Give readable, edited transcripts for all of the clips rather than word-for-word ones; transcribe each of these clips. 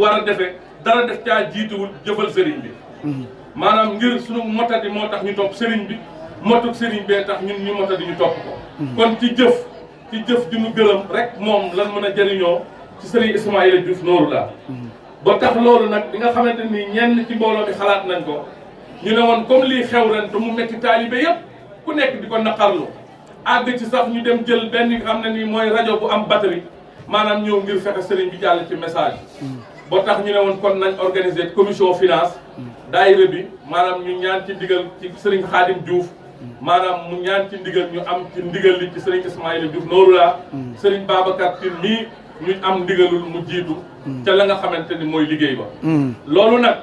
war a defee dara def caa jiituwul jëfal sëriñ bi maanaam ngir sunu motadi moo tax ñu topp sëriñ bi motuk sëriñ bee tax ñun ñu motadi ñu topp ko kon ci jëf di ñu gërëm rek moom lan mën a jëriñoo ci sëriñ Ismaïla Diouf Nooru laa ba tax loolu nag bi nga xamante ni ñenn ci mbooloo bi xalaat nañ ko ñu ne woon comme lii xew ren te mu metti taalibe yëpp ku nekk di ko naqarlu àgg ci sax ñu dem jël benn nga xam ne nii mooy rajo bu am batterie maanaam ñëw ngir fexe sëriñ bi jàll ci message boo tax ñu ne woon kon nañ organiser commission finance daayira bi maanaam ñu ñaan ci ndigal ci sëriñ Khadim Diouf maanaam mu ñaan ci ndigal ñu am ci ndigal li ci sëriñ Ismaïla Diouf Nooru laa sëriñ Babacar Tine mii ñu am ndigalul mu jiitu ca la nga xamante ni mooy liggéey ba loolu nag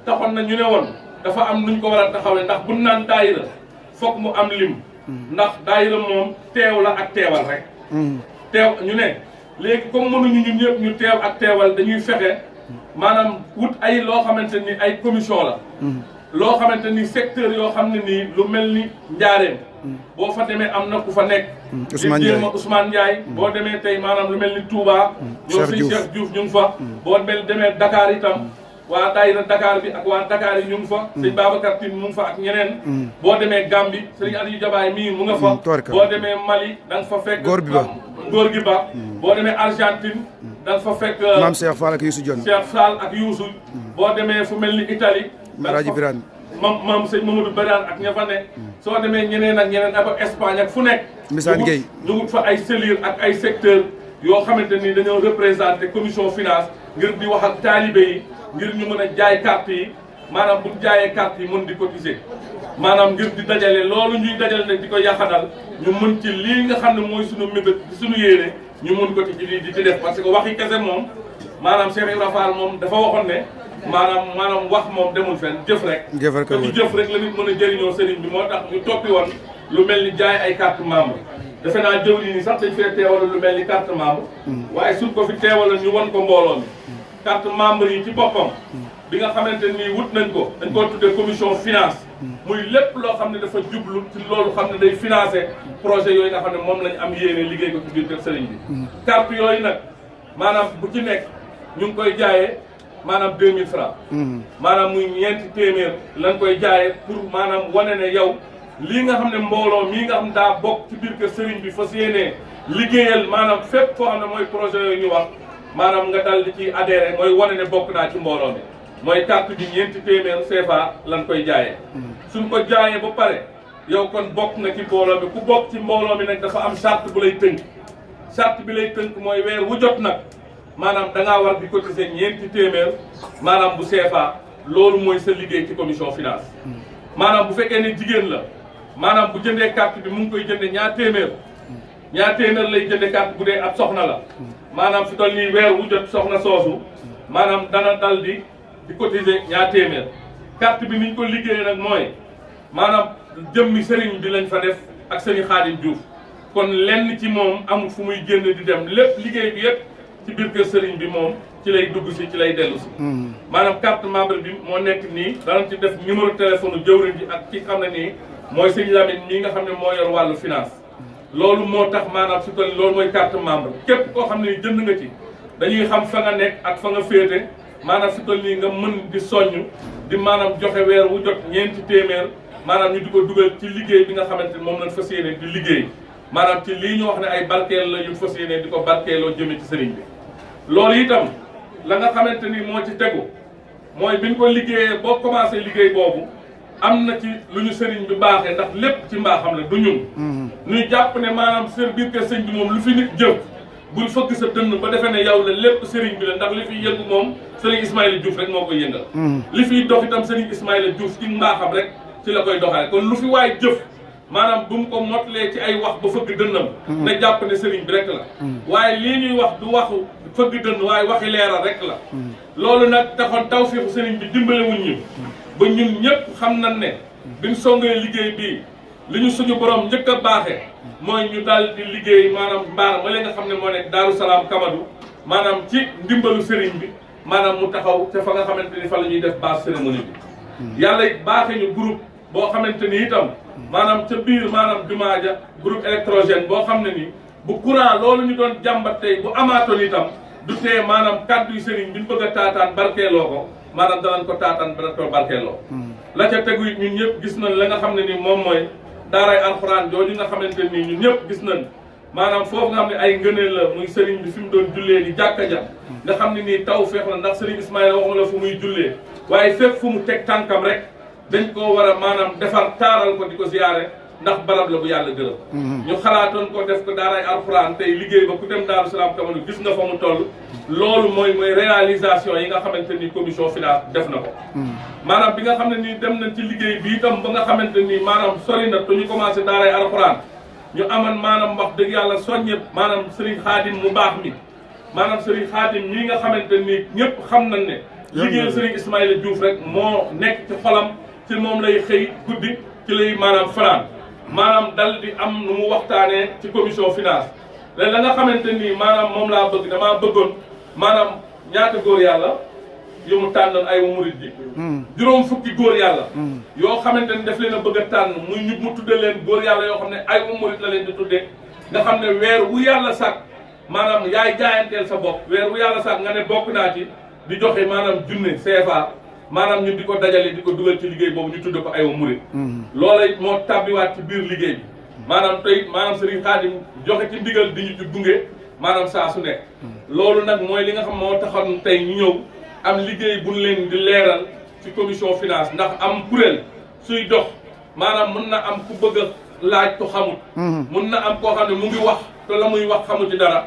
taxoon na ñu ne woon dafa am nuñ ko war a taxawee ndax buñ naan daayira foog mu am lim ndax daayira moom teew la ak teewal rek teew ñu ne léegi comme mënuñu ñun ñëpp ñu teew ak teewal dañuy fexe maanaam wut ay loo xamante ni ay commission la loo xamante ni secteur yoo xam ne nii lu mel ni njaareem boo fa demee am na ku fa nekk Ousmane Ndiaye boo demee tey maanaam lu mel ni Touba ñoo si Cheikh Diouf ñu ngi fa boo demee Dakar itam waa daayira Dakar bi ak waa Dakar yi ñu ngi fa sëñ Babacar Tine mu ngi fa ak ñeneen boo demee Gambie sëñ Aliou Jabaay mii mu nga fa boo demee Mali da nga fa fekk góor gi ba boo demee Argentine da nga fa fekk maam Cheikh Fall ak Youssou Dione Cheikh Fall ak Youssou boo demee fu mel ni Italie Raji Birane maam sëñ Mamadou Birane ak ña fa nekk soo demee ñeneen ak ñeneen ak Espagne ak fu nekk Misaan Gueye ñu wut fa ay cellules ak ay secteurs yoo xamante ni dañoo représenté commission finance ngir di wax ak taalibe yi ngir ñu mën a jaay carte yi maanaam bu jaayee carte yi mën di cotiser maanaam ngir di dajale loolu ñuy dajale nag di ko yaxanal ñu mën ci lii nga xam ne mooy sunu mébét di sunu yéene ñu mën ko ci lii di ci def parce que waxi kese moom maanaam Cheikh Ibrahima Fall moom dafa waxoon ne maanaam wax moom demul fenn jëf rek te ci jëf rek la nit mën a jëriñoo sëriñ bi moo tax ñu toppi woon lu mel ni jaay ay carte membre defe naa jëw ni sax dañ fee teewal lu mel ni carte membre waaye suñ ko fi teewal ñu won ko mbooloo mi carte membre yi ci boppam bi nga xamante nii wut nañ ko dañ koo tuddee commission finance muy lépp loo xam ne dafa jublu ci loolu xam ne day financé projet yooyu nga xam ne moom lañ am yéene liggéey ko ci biir kër sëriñ bi carte yooyu nag maanaam bu ci nekk ñu ngi koy jaayee maanaam 2000 francs maanaam muy ñeenti téeméer lañ koy jaayee pour maanaam wane ne yow lii nga xam ne mbooloo mii nga xam daa bokk ci biir kër sëriñ bi fas yéenee liggéeyal maanaam fépp foo xam ne mooy projet yooyu ñu wax maanaam nga dal di ci adhéré mooy wane ne bokk naa ci mbooloo mi mooy carte bi ñeenti téeméer CFA lan koy jaayee suñ ko jaayee ba pare yow kon bokk nga ci mbooloo mi ku bokk ci mbooloo mi nag dafa am charte bu lay tënk charte bi lay tënk mooy weer wu jot nag maanaam da ngaa war di cotiser ñeenti téeméer maanaam bu CFA loolu mooy sa liggéey ci commission finance maanaam bu fekkee ne jigéen la maanaam bu jëndee carte bi mu ngi koy jënde ñaar téeméer lay jënde carte bu dee ab soxna la maanaam fi toll nii weer wu jot soxna soosu maanaam dana dal di cotiser ñaar téeméer carte bi niñ ko liggéeyee nag mooy maanaam jëmmi sëriñ bi lañ fa def ak sëriñ Khadim Diouf kon lenn ci moom amul fu muy génn di dem lépp liggéey bi yëpp ci biir kër sëriñ bi moom ci lay dugg si ci lay dellu si maanaam carte membre bi moo nekk nii danañ ci def numéro téléphone jëwriñ ji ak ki xam ne nii mooy sëñ Lamine mii nga xam ne moo yor wàllu finance loolu moo tax maanaam su toll loolu mooy carte membre képp koo xam ne ni jënd nga ci dañuy xam fa nga nekk ak fa nga féete maanaam su toll nii nga mën di soññ di maanaam joxe weer wu jot ñeenti téeméer maanaam ñu di ko dugal ci liggéey bi nga xamante ni moom lañ fas yéene di liggéey maanaam ci lii ñu wax ne ay barkeel la yu fas yéene di ko barkeeloo jëme ci sëriñ bi loolu itam la nga xamante ni moo ci tegu mooy biñ ko liggéeyee boo commencé liggéey boobu am na ci lu ñu sëriñ bi baaxee ndax lépp ci mbaaxam la du ñun ñuy jàpp ne maanaam sër biir kër sëriñ bi moom lu fi nit jëf bul fëgg sa dënn ba defee ne yow la lépp sëriñ bi la ndax li fiy yëngu moom sëriñ Ismaïla Diouf rek moo koy yëngal li fiy dox itam sëriñ Ismaïla Diouf ci mbaaxam rek ci la koy doxale kon lu fi waay jëf maanaam bu mu ko motlee ci ay wax ba fëgg dënnam na jàpp ne sëriñ bi rek la waaye lii ñuy wax du waxu fëgg dënn waaye waxi leeral rek la loolu nag taxoon tawfeexu sëriñ bi dimbalewuñ ñu ba ñun ñëpp xam nañ ne biñ songee liggéey bii li ñu suñu borom njëkk a baaxee mooy ñu daal di liggéey maanaam mbaar ma leen nga xam ne moo nekk Daaru Salaam Kamadou maanaam ci ndimbalu sëriñ bi maanaam mu taxaw te fa nga xamante ni fa la ñuy def base cérémonie bi yàlla baaxee ñu groupe boo xamante ni itam maanaam ca biir maanaam jumaa ja groupe électrogène boo xam ne ni bu courant loolu ñu doon jàmbat tey bu amaatoon itam du tee maanaam kàddu yu sëriñ bi ñu bëgg a taataan barkeeloo ko maanaam danañ ko taataan ba barkeeloo la ca tegu it ñun ñëpp gis nañ la nga xam ne ni moom mooy daaray alxuraan jooju nga xamante nii ñun ñëpp gis nañ maanaam foofu nga xam ne ay ngëneel la muy sëriñ bi fi mu doon jullee di jàkka ja nga xam ne nii taw feex la ndax sëriñ Ismaïla waxuma la fu muy jullee waaye fépp fu mu teg tànkam rek dañ koo war a maanaam defar taaral ko di ko ziyaare ndax barab la bu yàlla gërëm ñu xalaatoon ko def ko daaray alxuraan tey liggéey ba ku dem Daaru Salaam Kamanu gis nga fa mu toll loolu mooy réalisation yi nga xamante ni commission finance def na ko maanaam bi nga xam ne nii dem nañ ci liggéey bi itam ba nga xamante nii maanaam sori na te ñu commencé daaray alxuraan ñu aman maanaam wax dëgg yàlla soññe maanaam Serigne Khadim mu baax mi maanaam Serigne Khadim mii nga xamante ni ñëpp xam nañ ne liggéeyal Serigne Ismaïla Diouf rek moo nekk ci xolam ci moom lay xëy guddi ci lay maanaam fanaan maanaam dal di am nu mu waxtaanee ci commission finance léegi la nga xamante nii maanaam moom laa bëgg damaa bëggoon maanaam ñaata góor yàlla yu mu tànnoon ay wa murid ji juróom fukki góor yàlla yoo xamante ni daf leen a bëgg a tànn muy ñu mu tudde leen góor yàlla yoo xam ne ay wa murid la leen di tudde nga xam ne weer wu yàlla sàkk maanaam yaay jaayanteel sa bopp weer wu yàlla sàkk nga ne bokk naa ci di joxe maanaam junne CFA maanaam ñu di ko dajale di ko dugal ci liggéey boobu ñu tudde ko ay wa murid loola it moo tabbiwaat ci biir liggéey bi maanaam tey maanaam Serigne Khadim joxe ci ndigal di ñu ci gunge maanaam saa su nekk loolu nag mooy li nga xam moo taxoon tey ñu ñëw am liggéey buñ leen di leeral ci commission finance ndax am kuréel suy dox maanaam mën na am ku bëgg a laaj ko xamut mën na am koo xam ne mu ngi wax te la muy wax xamu ci dara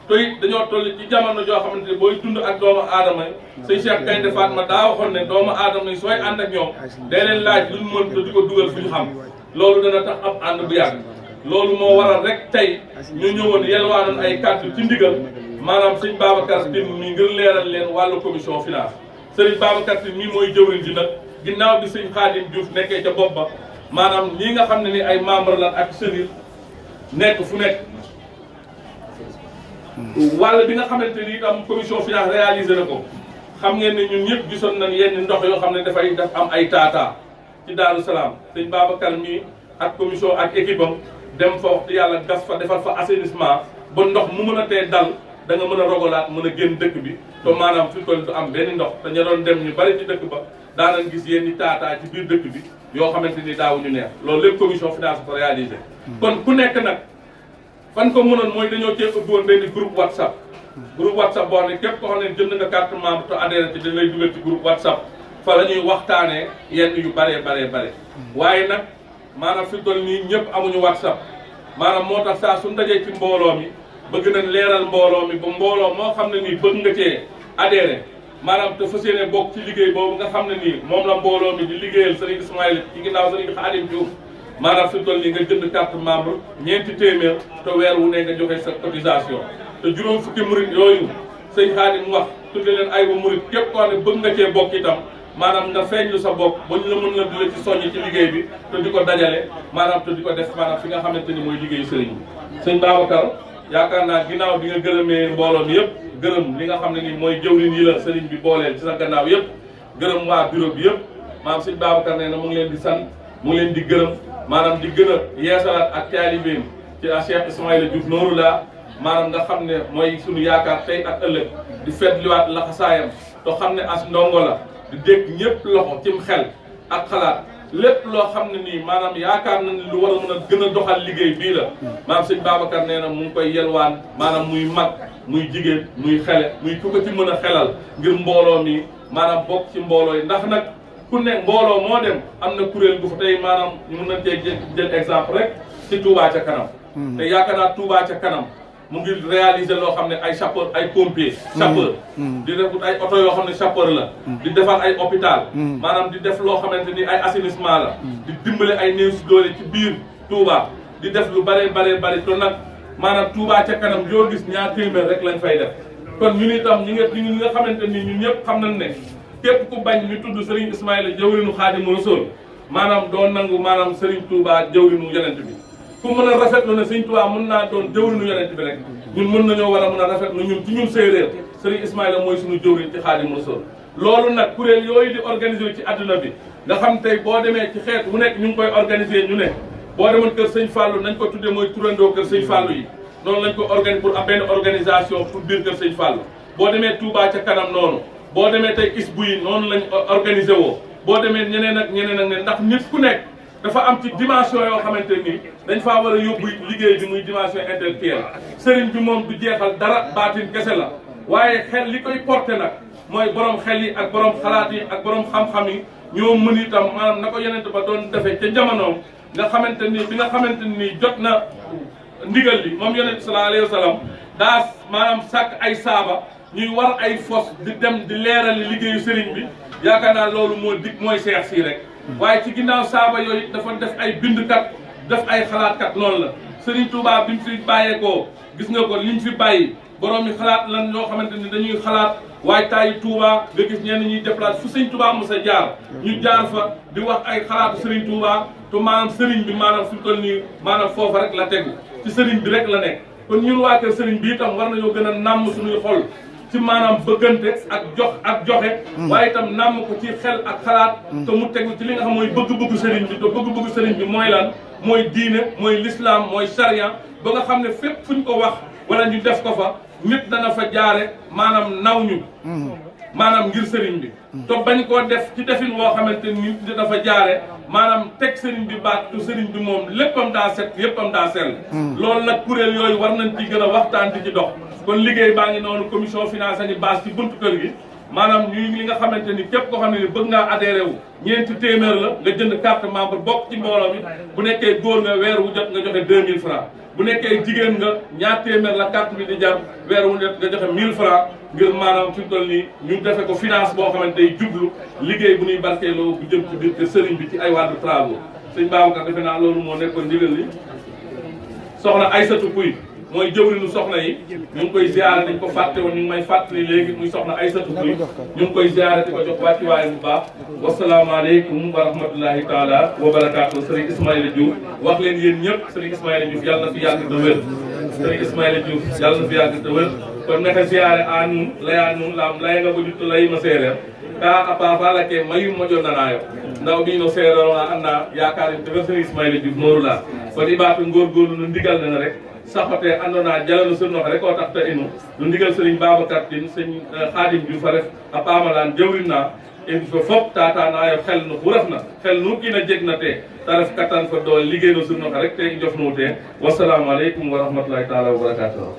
te it dañoo toll ci jamono joo xamante ne booy dund ak doomu aadama yi sëñ Cheikh Gaynde Fatma daa waxoon ne doomu aadama yi sooy ànd ak ñoom day leen laaj luñ mën te di ko dugal fu ñu xam loolu dana tax ab ànd bu yàgg loolu moo waral rek tey ñu ñëwoon yelwaanoon ay kàddu ci ndigal maanaam sëñ Babacar Tine mi ngir leeral leen wàllu commission finance sëriñ Babacar Tine mii mooy jëwriñ ji nag ginnaaw bi sëñ Khadim Diouf nekkee ca bopp ba maanaam ñii nga xam ne ni ay membre lan ak sëriñ nekk fu nekk wàll bi nga xamante ni itam commission finance réalisé na ko xam ngeen ne ñun ñëpp gisoon nañ yenn ndox yoo xam ne dafay def am ay taataa ci Daaru Salaam sëñ Babacar mii ak commission ak équipe am dem fa wax yàlla gas fa defal fa assainissement ba ndox mu mën a tee dal da nga mën a rogalaat mën a génn dëkk bi te maanaam fi toll du am benn ndox te ña doon dem ñu bari ci dëkk ba daanañ gis yenn taataa ci biir dëkk bi yoo xamante ni daawuñu neex loolu lépp commission finance ko réalisé kon ku nekk nag fan ko mënoon mooy dañoo cee ubbi woon benn groupe WhatsApp boo xam ne képp koo xam ne jënd nga carte membre te adhéré ci dañ lay dugal ci groupe WhatsApp fa la ñuy waxtaanee yenn yu bare waaye nag maanaam fi toll nii ñëpp amuñu WhatsApp maanaam moo tax saa suñu dajee ci mbooloo mi bëgg nañ leeral mbooloo mi ba mbooloo moo xam ne nii bëgg nga cee adhéré maanaam te fas yéene bokk ci liggéey boobu nga xam ne nii moom la mbooloo mi di liggéeyal Serigne Ismaïla ci ginnaaw Serigne Khadim Diouf maanaam fi toll nii nga jënd carte membre ñeenti téeméer te weer wu ne nga joxe sa cotisation te juróom fukki murit yooyu sëñ Khadim wax tudde leen ay wa murit képp koo xam ne bëgg nga cee bokk itam maanaam nga feeñlu sa bopp ba ñu la mën la di la ci soññ ci liggéey bi te di ko dajale maanaam te di ko def maanaam fi nga xamante ni mooy liggéeyu sëriñ bi sëñ Babacar yaakaar naa ginnaaw bi nga gërëmee mbooloo mi yëpp gërëm li nga xam ne ni mooy jëwriñ yi la sëriñ bi booleel ci sa gannaaw yëpp gërëm waa bureau bi yëpp maanaam sëñ Babacar nee na mu ngi leen di sant mu ngi leen di gërëm maanaam di gën a yeesalaat ak taalibeem ci Cheikh Ismaïla Diouf nooru laa maanaam nga xam ne mooy suñu yaakaar tey ak ëllëg di fetliwaat laxasaayam te xam ne as ndongo la di dégg ñëpp loxo cim xel ak xalaat lépp loo xam ne nii maanaam yaakaar na ni lu war a mën a gën a doxal liggéey bii la maanaam sëñ Babacar nee na mu ngi koy yelwaan maanaam muy mag muy jigéen muy xele muy ku ko ci mën a xelal ngir mbooloo mi maanaam bokk ci mbooloo yi ndax nag ku ne mbooloo moo dem am na kuréel gu fa tey maanaam ñu mën nañ cee jël exemple rek ci Touba ca kanam te yaakaar naa Touba ca kanam mu ngi réaliser loo xam ne ay sapeur ay pompier sapeur di def ay oto yoo xam ne sapeur la di defar ay hôpital maanaam di def loo xamante ni ay assainissement la di dimbale ay néew si doole ci biir Touba di def lu bare te nag maanaam Touba ca kanam yoo gis ñaar téeméer rek lañ fay def kon ñun itam ñi nga xamante ni ñun ñëpp xam nañ ne képp ku bañ ñu tudd Serigne Ismaïla jëwrinu Xaadimu Rasuul maanaam doo nangu maanaam Serigne Touba jëwrinu yonent bi ku mën a rafetlu ne Serigne Touba mën naa doon jëwrinu yonent bi rek ñun mën nañoo war a mën a rafetlu ñun ci ñun séeréer Serigne Ismaïla mooy suñu jëwriñ ci Xaadimu Rasuul loolu nag kuréel yooyu di organiser ci adduna bi nga xam tey boo demee ci xeet mu nekk ñu ngi koy organiser ñu ne boo demoon kër Sëñ Fallou nañ ko tuddee mooy turandoo kër Sëñ Fallou yi noonu lañ ko organiser pour am benn organisation pour biir kër Sëñ Fallou boo demee Touba ca kanam noonu boo demee tey isbu yi noonu lañ organisé woo boo demee ñeneen ak ne ndax nit ku nekk dafa am ci dimension yoo xamante ni dañ faa war a yóbbu liggéey bi muy dimension intellectuelle sëriñ bi moom du jeexal dara baatin kese la waaye xel li koy porté nag mooy borom xel yi ak borom xalaat yi ak borom xam-xam yi ñoo mën itam maanaam na ko yonent ba doon defee ca jamonoom nga xamante ni bi nga xamante ni jot na ndigal li moom yonent sallallahu alayhi wa sallam daa maanaam sàkk ay saaba ñuy war ay fos di dem di leerali liggéeyu sëriñ bi yaakaar naa loolu moo dig mooy seex si rek waaye ci ginnaaw saaba yooyu dafa def ay bindkat def ay xalaatkat noonu la Sëriñ Tuubaa bi mu fi bàyyeekoo gis nga ko liñ fi bàyyi borom yi xalaat lan ñoo xamante ni dañuy xalaat waaye taayi Touba nga gis ñenn ñuy déplacé fu Sëriñ Tuubaa mos a jaar ñu jaar fa di wax ay xalaatu Sëriñ Tuubaa te maanaam sëriñ bi maanaam fi mu toll nii maanaam foofa rek la tegu ci sëriñ bi rek la nekk kon ñun waa kër sëriñ bi itam war nañoo gën a nàmm suñuy xol ci maanaam bëggante ak joxe waaye itam nàmm ko ci xel ak xalaat te mu tegu ci li nga xam mooy bëgg-bëggu sëriñ bi te bëgg-bëggu sëriñ bi mooy lan mooy diine mooy l'islam mooy charia ba nga xam ne fépp fuñ ko wax wala ñu def ko fa nit dana fa jaare maanaam naw ñu maanaam ngir sëriñ bi te bañ koo def ci defin woo xamante ni nit dina fa jaare maanaam teg sëriñ bi baat tu sëriñ bi moom léppam daa set léppam daa sell loolu nag kuréel yooyu war nañ ci gën a waxtaan di ci dox kon liggéey baa ngi noonu commission finance a ngi base ci buntu kër gi maanaam ñuy li nga xamante ni képp koo xam ne ni bëgg ngaa adhéré wu ñeenti téeméer la nga jënd carte membre bokk ci mbooloo mi bu nekkee góor nga weer wu jot nga joxe 2000 francs bu nekkee jigéen nga ñaar téeméer la carte bi di jar weer wu jot nga joxe 1000 francs ngir maanaam fi mu toll nii ñu defe ko finance boo xamante day jublu liggéey bu ñuy barkeeloo bu jëm ci biir te sëriñ bi ci ay wàllu travaux sëñ Babacar defe naa loolu moo nekkoon ndigal li soxna Aïssatou Pouy mooy jëwriñu soxna yi ñu ngi koy ziare dañ ko fàtte woon ñu ngi may fàttali léegi muy soxna Aïssatou Pouy ñu ngi koy ziare di ko jox wàccuwaay bu baax wasalaamaaleykum wa rahmatullahi taala wa barakaatu sëriñ Ismaïla Diouf wax leen yéen ñëpp sëriñ Ismaïla Diouf yàlla na fi yàgg te wér sëriñ Ismaïla Diouf yàlla na fi yàgg te wér kon naka ziare a nun laya nun laam laya nga ko juttu layima séeréer ka a paafa lake mayu moƴonnanayo ndaw ɗino séeréer ona anna yakarin te fen sëriñ Ismaïla Diouf nooru la kon i ɓaatu ngorgorlu no ndigal nene rek saxote andona jalano sirnoxe rek o taxta inu no ndigal sëriñ Babacar Tine sëñ Khadim Diouf a ref a pamalan jawrin na in fo fop tatanayo xel no xu refna xel nu kiina jeg na te ta ref katan fo doole liggéey no sirnoxe rek te i njofnu te wasalamu aleykum wa rahmatullahi taala wa barakatuh